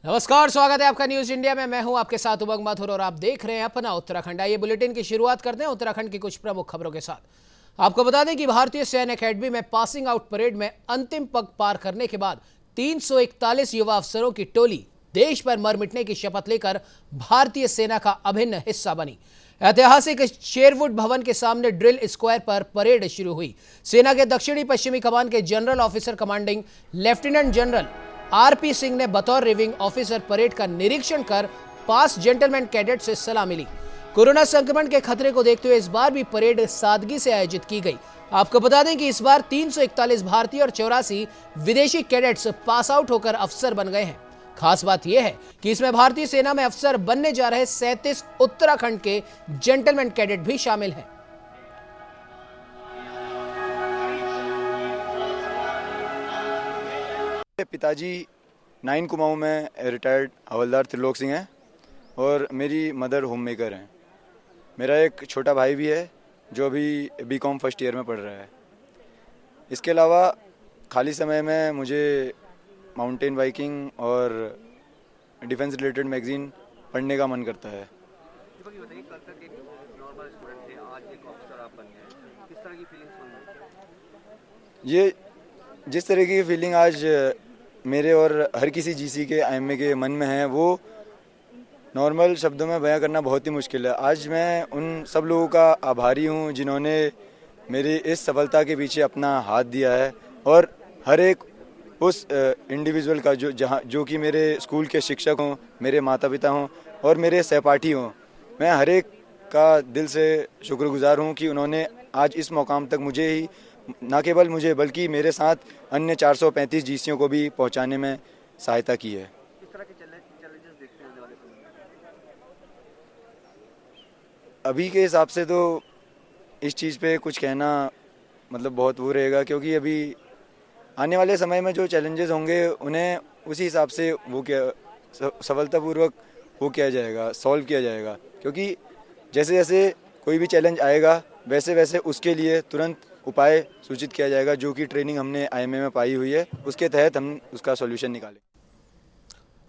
नमस्कार, स्वागत है आपका न्यूज इंडिया में। मैं हूं आपके साथ उमंग माथुर और आप देख रहे हैं अपना उत्तराखंड। आइए बुलेटिन की शुरुआत करते हैं उत्तराखंड की कुछ प्रमुख खबरों के साथ। आपको बता दें कि भारतीय सैन्य अकेडमी में पासिंग आउट परेड में अंतिम पग पार करने के बाद 341 युवा अफसरों की टोली देश पर मर मिटने की शपथ लेकर भारतीय सेना का अभिन्न हिस्सा बनी। ऐतिहासिक शेरवुड भवन के सामने ड्रिल स्क्वायर पर परेड शुरू हुई। सेना के दक्षिणी पश्चिमी कमान के general officer commanding lieutenant general RP Singh ने बतौर रिविंग ऑफिसर परेड का निरीक्षण कर पास जेंटलमैन कैडेट से सलाह मिली। कोरोना संक्रमण के खतरे को देखते हुए इस बार भी परेड सादगी से आयोजित की गई। आपको बता दें कि इस बार 341 भारतीय और 84 विदेशी कैडेट्स पास आउट होकर अफसर बन गए हैं। खास बात यह है कि इसमें भारतीय सेना में अफसर बनने जा रहे 37 उत्तराखंड के जेंटलमैन कैडेट भी शामिल हैं। पिताजी 9 कुमाऊं में रिटायर्ड हवलदार त्रिलोक सिंह हैं और मेरी मदर होम मेकर हैं। मेरा एक छोटा भाई भी है जो अभी बीकॉम फर्स्ट ईयर में पढ़ रहा है। इसके अलावा खाली समय में मुझे माउंटेन बाइकिंग और डिफेंस रिलेटेड मैगजीन पढ़ने का मन करता है। ये जिस तरह की फीलिंग आज मेरे और हर किसी जीसी के आईएमए के मन में है वो नॉर्मल शब्दों में बयां करना बहुत ही मुश्किल है। आज मैं उन सब लोगों का आभारी हूं जिन्होंने मेरी इस सफलता के पीछे अपना हाथ दिया है और हर एक उस इंडिविजुअल का जो कि मेरे स्कूल के शिक्षक हों, मेरे माता पिता हों और मेरे सहपाठी हों। मैं हर एक का दिल से शुक्रगुजार हूं कि उन्होंने आज इस मुकाम तक मुझे ही न केवल मुझे बल्कि मेरे साथ अन्य 435 जीसीओं को भी पहुंचाने में सहायता की है। किस तरह के चैलेंजेस देखते हैं आने वाले समय में? अभी के हिसाब से तो इस चीज़ पे कुछ कहना मतलब बहुत वो रहेगा, क्योंकि अभी आने वाले समय में जो चैलेंजेस होंगे उन्हें उसी हिसाब से वो क्या सफलतापूर्वक वो किया जाएगा, सॉल्व किया जाएगा। क्योंकि जैसे जैसे कोई भी चैलेंज आएगा वैसे वैसे उसके लिए तुरंत उपाय सूचित किया जाएगा, जो कि ट्रेनिंग हमने आईएमए में पाई हुई है, उसके तहत हम उसका सॉल्यूशन निकालें।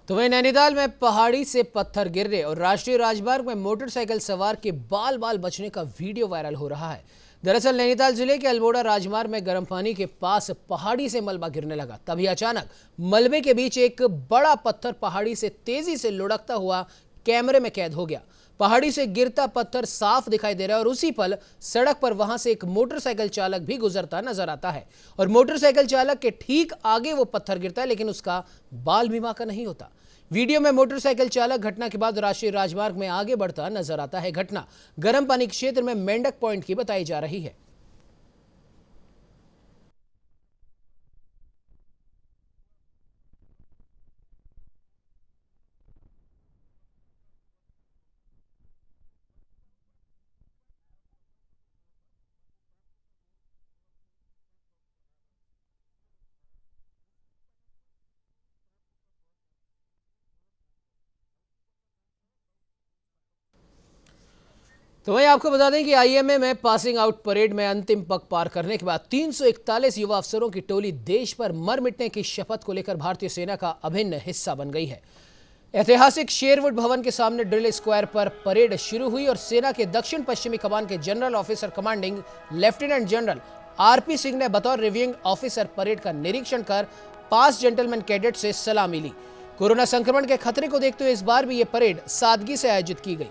तो वहीं नैनीताल में पहाड़ी से पत्थर गिरने और राष्ट्रीय राजमार्ग में मोटरसाइकिल सवार के बाल बाल बचने का वीडियो वायरल हो रहा है। दरअसल नैनीताल जिले के अल्मोड़ा राजमार्ग में गर्म पानी के पास पहाड़ी से मलबा गिरने लगा। तभी अचानक मलबे के बीच एक बड़ा पत्थर पहाड़ी से तेजी से लुढ़कता हुआ कैमरे में कैद हो गया। पहाड़ी से गिरता पत्थर साफ दिखाई दे रहा है और उसी पल सड़क पर वहां से एक मोटरसाइकिल चालक भी गुजरता नजर आता है और मोटरसाइकिल चालक के ठीक आगे वो पत्थर गिरता है, लेकिन उसका बाल बीमा का नहीं होता। वीडियो में मोटरसाइकिल चालक घटना के बाद राष्ट्रीय राजमार्ग में आगे बढ़ता नजर आता है। घटना गर्म पानी क्षेत्र में मेंढक पॉइंट की बताई जा रही है। तो वहीं आपको बता दें कि आईएमए में पासिंग आउट परेड में अंतिम पग पार करने के बाद 341 युवा अफसरों की टोली देश पर मर मिटने की शपथ को लेकर भारतीय सेना का अभिन्न हिस्सा बन गई है। ऐतिहासिक शेरवुड भवन के सामने ड्रिल स्क्वायर पर परेड शुरू हुई और सेना के दक्षिण पश्चिमी कमान के general officer commanding lieutenant general RP Singh ने बतौर रिव्यूइंग ऑफिसर परेड का निरीक्षण कर पास जेंटलमैन कैडेट से सलाह मिली। कोरोना संक्रमण के खतरे को देखते हुए इस बार भी ये परेड सादगी से आयोजित की गई।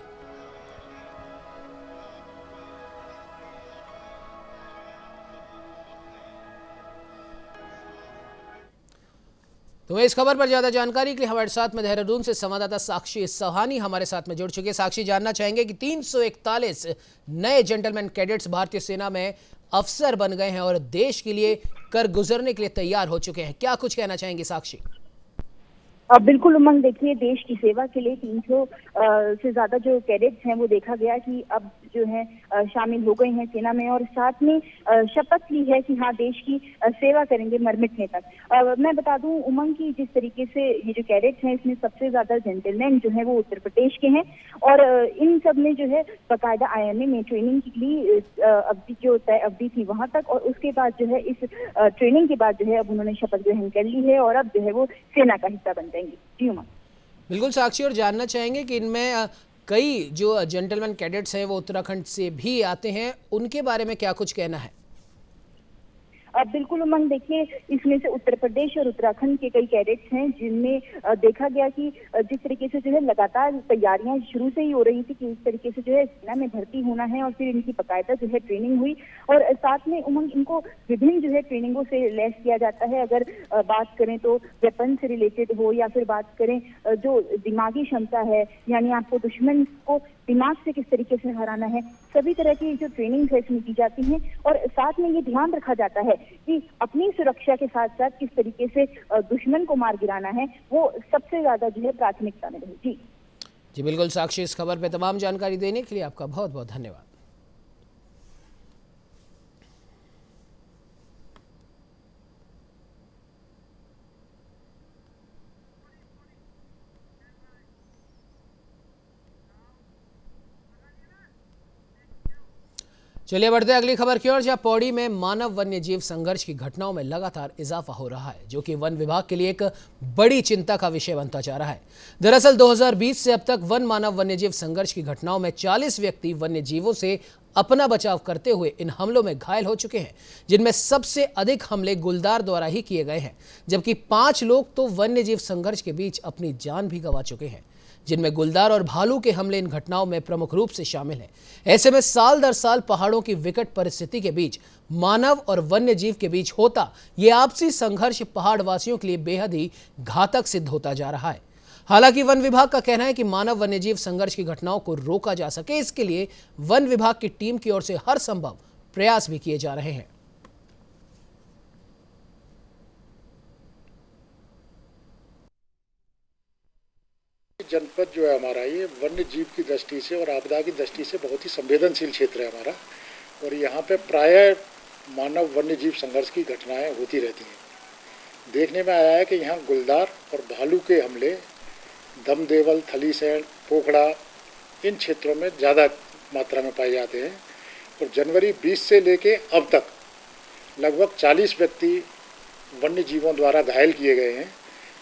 तो इस खबर पर ज्यादा जानकारी के लिए हमारे साथ में देहरादून से संवाददाता साक्षी सहानी हमारे साथ में जुड़ चुके हैं। साक्षी, जानना चाहेंगे कि 341 नए जेंटलमैन कैडेट्स भारतीय सेना में अफसर बन गए हैं और देश के लिए कर गुजरने के लिए तैयार हो चुके हैं। क्या कुछ कहना चाहेंगे साक्षी? बिल्कुल उमंग, देखिए देश की सेवा के लिए 300 से ज्यादा जो कैडेट्स हैं वो देखा गया कि अब जो है शामिल हो गए हैं सेना में और साथ में शपथ ली है कि हाँ देश की सेवा करेंगे मर मिटने तक। मैं बता दूं उमंग की जिस तरीके से ये जो कैडेट्स हैं इसमें सबसे ज्यादा जेंटलमैन जो है वो उत्तर प्रदेश के हैं और इन सब ने जो है बाकायदा आईएमए में ट्रेनिंग की ली अवधि जो तय अवधि थी वहां तक और उसके बाद जो है इस ट्रेनिंग के बाद जो है अब उन्होंने शपथ ग्रहण कर ली है और अब जो है वो सेना का हिस्सा बन जाएंगे। जी उमंग। बिल्कुल साक्षी, और जानना चाहेंगे कि इनमें कई जो जेंटलमैन कैडेट्स हैं वो उत्तराखंड से भी आते हैं, उनके बारे में क्या कुछ कहना है? अब बिल्कुल उमंग, देखिए इसमें से उत्तर प्रदेश और उत्तराखंड के कई कैडेट्स हैं जिनमें देखा गया कि जिस तरीके से जो है लगातार तैयारियां शुरू से ही हो रही थी कि इस तरीके से जो है सेना में भर्ती होना है, और फिर इनकी बाकायदा जो है ट्रेनिंग हुई, और साथ में उमंग इनको विभिन्न जो है ट्रेनिंगों से लैस किया जाता है। अगर बात करें तो वेपन से रिलेटेड हो, या फिर बात करें जो दिमागी क्षमता है, यानी आपको दुश्मन को दिमाग से किस तरीके से हराना है, सभी तरह की जो ट्रेनिंग है इसमें दी जाती है। और साथ में ये ध्यान रखा जाता है कि अपनी सुरक्षा के साथ साथ किस तरीके से दुश्मन को मार गिराना है, वो सबसे ज्यादा जो है प्राथमिकता में रहे। जी बिल्कुल साक्षी, इस खबर पे तमाम जानकारी देने के लिए आपका बहुत बहुत धन्यवाद। चलिए बढ़ते हैं अगली खबर की ओर, जहां पौड़ी में मानव वन्य जीव संघर्ष की घटनाओं में लगातार इजाफा हो रहा है, जो कि वन विभाग के लिए एक बड़ी चिंता का विषय बनता जा रहा है। दरअसल 2020 से अब तक वन मानव वन्य जीव संघर्ष की घटनाओं में 40 व्यक्ति वन्य जीवों से अपना बचाव करते हुए इन हमलों में घायल हो चुके हैं, जिनमें सबसे अधिक हमले गुलदार द्वारा ही किए गए हैं, जबकि 5 लोग तो वन्य जीव संघर्ष के बीच अपनी जान भी गंवा चुके हैं, जिनमें गुलदार और भालू के हमले इन घटनाओं में प्रमुख रूप से शामिल हैं। ऐसे में साल दर साल पहाड़ों की विकट परिस्थिति के बीच मानव और वन्य जीव के बीच होता ये आपसी संघर्ष पहाड़ वासियों के लिए बेहद ही घातक सिद्ध होता जा रहा है। हालांकि वन विभाग का कहना है कि मानव वन्य जीव संघर्ष की घटनाओं को रोका जा सके, इसके लिए वन विभाग की टीम की ओर से हर संभव प्रयास भी किए जा रहे हैं। जनपद जो है हमारा, ये वन्य जीव की दृष्टि से और आपदा की दृष्टि से बहुत ही संवेदनशील क्षेत्र है हमारा, और यहाँ पे प्रायः मानव वन्य जीव संघर्ष की घटनाएं होती रहती हैं। देखने में आया है कि यहाँ गुलदार और भालू के हमले दमदेवल, थलीसैंण, पोखड़ा इन क्षेत्रों में ज़्यादा मात्रा में पाए जाते हैं। और जनवरी 20 से लेके अब तक लगभग 40 व्यक्ति वन्य जीवों द्वारा घायल किए गए हैं,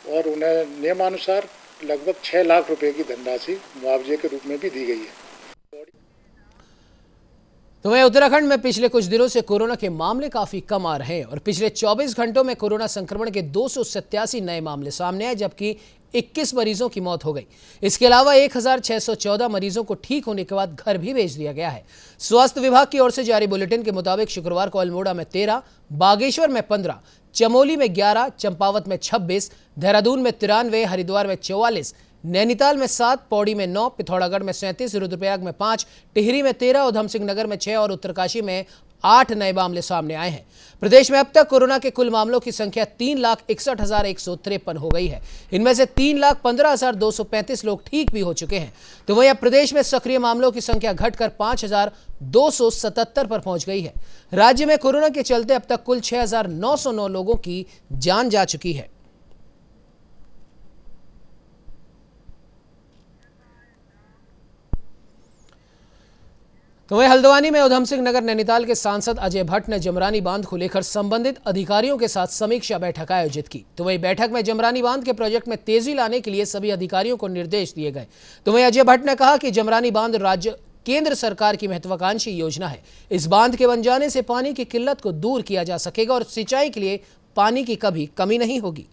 और उन्हें नियमानुसार लगभग 6 लाख रुपए की धनराशि मुआवजे के रूप में भी दी गई है। तो वहीं उत्तराखंड में पिछले कुछ दिनों से कोरोना के मामले काफी कम आ रहे हैं, और पिछले 24 घंटों में कोरोना संक्रमण के 287 नए मामले सामने आए, जबकि 21 मरीजों की मौत हो गई। इसके अलावा 1614 मरीजों को ठीक होने के बाद घर भी भेज दिया गया है। स्वास्थ्य विभाग की ओर से जारी बुलेटिन के मुताबिक शुक्रवार को अल्मोड़ा में 13, बागेश्वर में 15, चमोली में 11, चंपावत में 26, देहरादून में 93, हरिद्वार में 44, नैनीताल में 7, पौड़ी में 9, पिथौरागढ़ में 37, रुद्रप्रयाग में 5, टिहरी में 13, उधम सिंह नगर में 6 और उत्तरकाशी में 8 नए मामले सामने आए हैं। प्रदेश में अब तक कोरोना के कुल मामलों की संख्या 3,61,153 हो गई है। इनमें से 3,15,235 लोग ठीक भी हो चुके हैं। तो वहीं अब प्रदेश में सक्रिय मामलों की संख्या घटकर 5,277 पर पहुंच गई है। राज्य में कोरोना के चलते अब तक कुल 6,909 लोगों की जान जा चुकी है। तो वहीं हल्द्वानी में उधम सिंह नगर नैनीताल के सांसद अजय भट्ट ने जमरानी बांध को लेकर संबंधित अधिकारियों के साथ समीक्षा बैठक आयोजित की। तो वहीं बैठक में जमरानी बांध के प्रोजेक्ट में तेजी लाने के लिए सभी अधिकारियों को निर्देश दिए गए। तो वहीं अजय भट्ट ने कहा कि जमरानी बांध राज्य केंद्र सरकार की महत्वाकांक्षी योजना है। इस बांध के बन जाने से पानी की किल्लत को दूर किया जा सकेगा और सिंचाई के लिए पानी की कभी कमी नहीं होगी।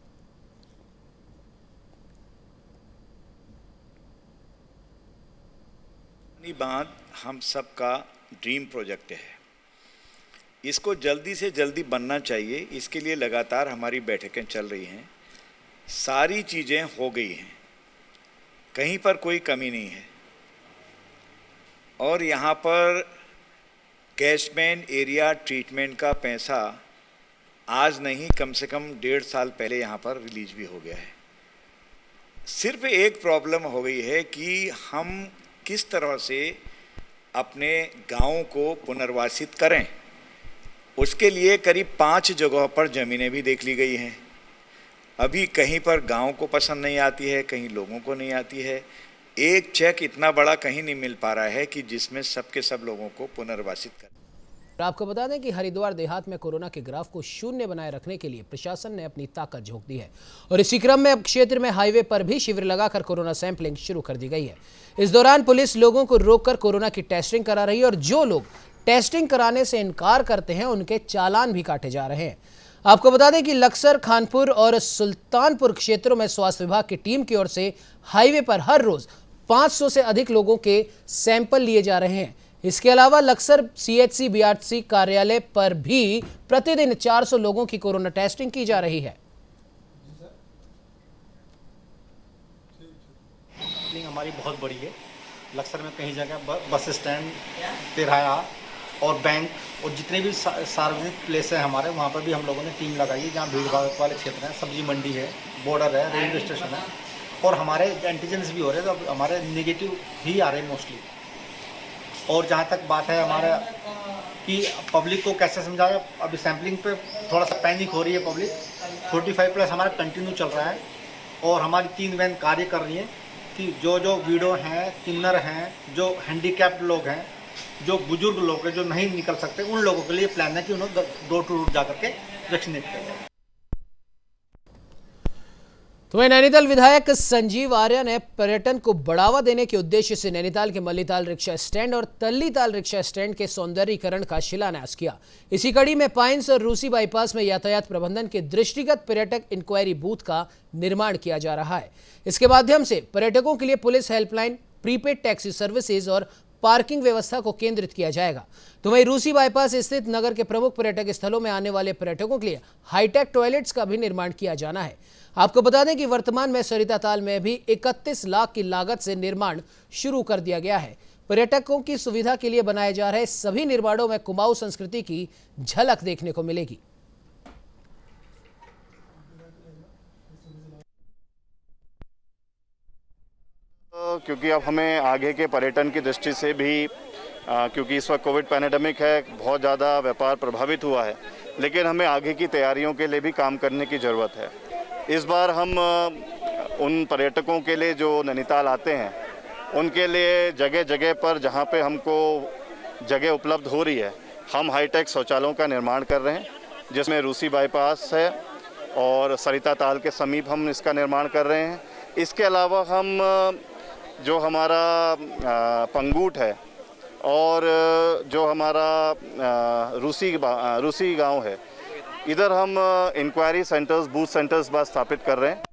बांध हम सबका ड्रीम प्रोजेक्ट है, इसको जल्दी से जल्दी बनना चाहिए। इसके लिए लगातार हमारी बैठकें चल रही हैं, सारी चीज़ें हो गई हैं, कहीं पर कोई कमी नहीं है। और यहाँ पर कैचमेंट एरिया ट्रीटमेंट का पैसा आज नहीं, कम से कम 1.5 साल पहले यहाँ पर रिलीज भी हो गया है। सिर्फ एक प्रॉब्लम हो गई है कि हम किस तरह से अपने गाँव को पुनर्वासित करें। उसके लिए करीब 5 जगहों पर ज़मीनें भी देख ली गई हैं। अभी कहीं पर गाँव को पसंद नहीं आती है, कहीं लोगों को नहीं आती है। एक चेक इतना बड़ा कहीं नहीं मिल पा रहा है कि जिसमें सबके सब लोगों को पुनर्वासित करें। आपको बता दें कि हरिद्वार देहात में कोरोना के ग्राफ को शून्य बनाए रखने के लिए प्रशासन ने अपनी ताकत झोंक दी है और इसी क्रम में अब क्षेत्र में हाईवे पर भी शिविर लगाकर कोरोना सैंपलिंग शुरू कर दी गई है। इस दौरान पुलिस लोगों को रोककर कोरोना की टेस्टिंग करा रही है और जो लोग टेस्टिंग कराने से इनकार करते हैं उनके चालान भी काटे जा रहे हैं। आपको बता दें कि लक्सर, खानपुर और सुल्तानपुर क्षेत्रों में स्वास्थ्य विभाग की टीम की ओर से हाईवे पर हर रोज 500 से अधिक लोगों के सैंपल लिए जा रहे हैं। इसके अलावा लक्सर CHC BRC कार्यालय पर भी प्रतिदिन 400 लोगों की कोरोना टेस्टिंग की जा रही है। हमारी बहुत बड़ी है। लक्सर में कई जगह बस स्टैंड, तिराया और बैंक और जितने भी सार्वजनिक प्लेस है हमारे, वहाँ पर भी हम लोगों ने टीम लगाई है। जहाँ भीड़ भाड़ वाले क्षेत्र हैं, सब्जी मंडी है, बॉर्डर है, रेलवे स्टेशन है और हमारे एंटीजेंस भी हो रहे हैं, तो हमारे नेगेटिव ही आ रहे हैं मोस्टली। और जहाँ तक बात है हमारा कि पब्लिक को कैसे समझाया, अभी सैम्पलिंग पे थोड़ा सा पैनिक हो रही है पब्लिक। 45+ हमारा कंटिन्यू चल रहा है और हमारी 3 वैन कार्य कर रही है कि जो वीडो हैं, किन्नर हैं, जो हैंडीकैप्ड लोग हैं, जो बुजुर्ग लोग हैं, जो नहीं निकल सकते, उन लोगों के लिए प्लान है कि उन्हें डोर टू डोर जाकर के वैक्सीनेट किया जाए। तो वहीं नैनीताल विधायक संजीव आर्य ने पर्यटन को बढ़ावा देने के उद्देश्य से नैनीताल के मल्लीताल रिक्शा स्टैंड और तल्लीताल रिक्शा स्टैंड के सौंदर्यीकरण का शिलान्यास किया। इसी कड़ी में पाइन्स और रूसी बाईपास में यातायात प्रबंधन के दृष्टिगत पर्यटक इंक्वायरी बूथ का निर्माण किया जा रहा है। इसके माध्यम से पर्यटकों के लिए police helpline, prepaid taxi services और पार्किंग व्यवस्था को केंद्रित किया जाएगा। तो वहीं रूसी बाईपास स्थित नगर के प्रमुख पर्यटक स्थलों में आने वाले पर्यटकों के लिए हाईटेक टॉयलेट्स का भी निर्माण किया जाना है। आपको बता दें कि वर्तमान में सरिता ताल में भी 31 लाख की लागत से निर्माण शुरू कर दिया गया है। पर्यटकों की सुविधा के लिए बनाए जा रहे सभी निर्माणों में कुमाऊं संस्कृति की झलक देखने को मिलेगी। क्योंकि अब हमें आगे के पर्यटन की दृष्टि से भी क्योंकि इस वक्त कोविड पैंडेमिक है, बहुत ज़्यादा व्यापार प्रभावित हुआ है, लेकिन हमें आगे की तैयारियों के लिए भी काम करने की ज़रूरत है। इस बार हम उन पर्यटकों के लिए जो नैनीताल आते हैं, उनके लिए जगह जगह पर जहाँ पे हमको जगह उपलब्ध हो रही है, हम हाईटेक शौचालयों का निर्माण कर रहे हैं, जिसमें रूसी बाईपास है और सरिता ताल के समीप हम इसका निर्माण कर रहे हैं। इसके अलावा हम जो हमारा पंगूट है और जो हमारा रूसी गांव है, इधर हम इंक्वायरी सेंटर्स, बूथ सेंटर्स स्थापित कर रहे हैं।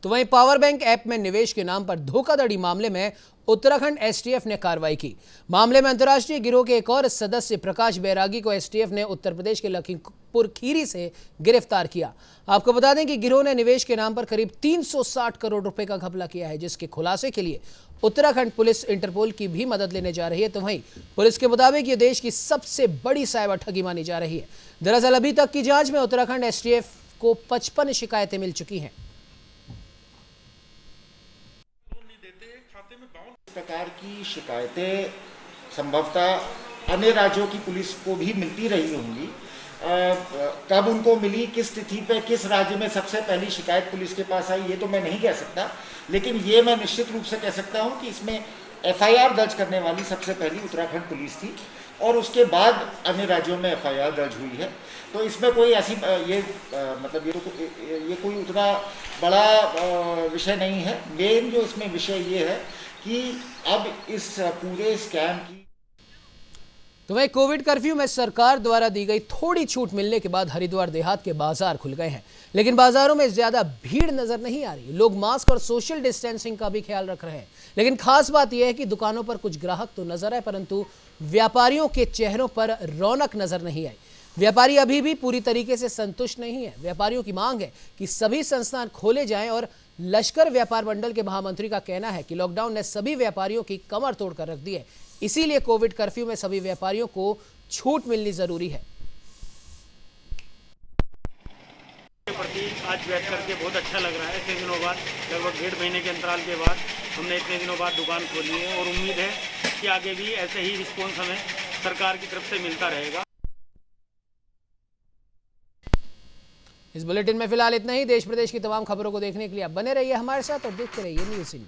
तो वहीं पावर बैंक ऐप में निवेश के नाम पर धोखाधड़ी मामले में उत्तराखंड STF ने कार्रवाई की। मामले में अंतर्राष्ट्रीय गिरोह के एक और सदस्य प्रकाश बैरागी को STF ने उत्तर प्रदेश के लखीमपुर खीरी से गिरफ्तार किया। आपको बता दें कि गिरोह ने निवेश के नाम पर करीब 360 करोड़ रुपए का घपला किया है, जिसके खुलासे के लिए उत्तराखंड पुलिस इंटरपोल की भी मदद लेने जा रही है। तो वहीं पुलिस के मुताबिक ये देश की सबसे बड़ी साइबर ठगी मानी जा रही है। दरअसल अभी तक की जांच में उत्तराखंड STF को 55 शिकायतें मिल चुकी हैं। प्रकार की शिकायतें संभवतः अन्य राज्यों की पुलिस को भी मिलती रही होंगी। कब उनको मिली, किस तिथि पे, किस राज्य में सबसे पहली शिकायत पुलिस के पास आई, ये तो मैं नहीं कह सकता, लेकिन ये मैं निश्चित रूप से कह सकता हूँ कि इसमें FIR दर्ज करने वाली सबसे पहली उत्तराखंड पुलिस थी और उसके बाद अन्य राज्यों में FIR दर्ज हुई है। तो इसमें कोई ऐसी मतलब ये कोई उतना बड़ा विषय नहीं है। मेन जो इसमें विषय ये है कि अब इस पूरे स्कैम की। तो वहीं कोविड कर्फ्यू में सरकार द्वारा दी गई थोड़ी छूट मिलने के बाद हरिद्वार देहात के बाजार खुल गए हैं, लेकिन बाजारों में ज्यादा भीड़ नजर नहीं आ रही। लोग मास्क और सोशल डिस्टेंसिंग का भी ख्याल रख रहे हैं, लेकिन खास बात यह है कि दुकानों पर कुछ ग्राहक तो नजर आए, परंतु व्यापारियों के चेहरों पर रौनक नजर नहीं आई। व्यापारी अभी भी पूरी तरीके से संतुष्ट नहीं है। व्यापारियों की मांग है कि सभी संस्थान खोले जाएं और लश्कर व्यापार मंडल के महामंत्री का कहना है कि लॉकडाउन ने सभी व्यापारियों की कमर तोड़कर रख दी है, इसीलिए कोविड कर्फ्यू में सभी व्यापारियों को छूट मिलनी जरूरी है। प्रति आज बैठ करके बहुत अच्छा लग रहा है। इतने दिनों बाद, लगभग 1.5 महीने के अंतराल के बाद हमने इतने दिनों बाद दुकान खोली है और उम्मीद है कि आगे भी ऐसे ही रिस्पॉन्स हमें सरकार की तरफ से मिलता रहेगा। इस बुलेटिन में फिलहाल इतना ही। देश प्रदेश की तमाम खबरों को देखने के लिए आप बने रहिए हमारे साथ और देखते रहिए न्यूज़ इंडिया।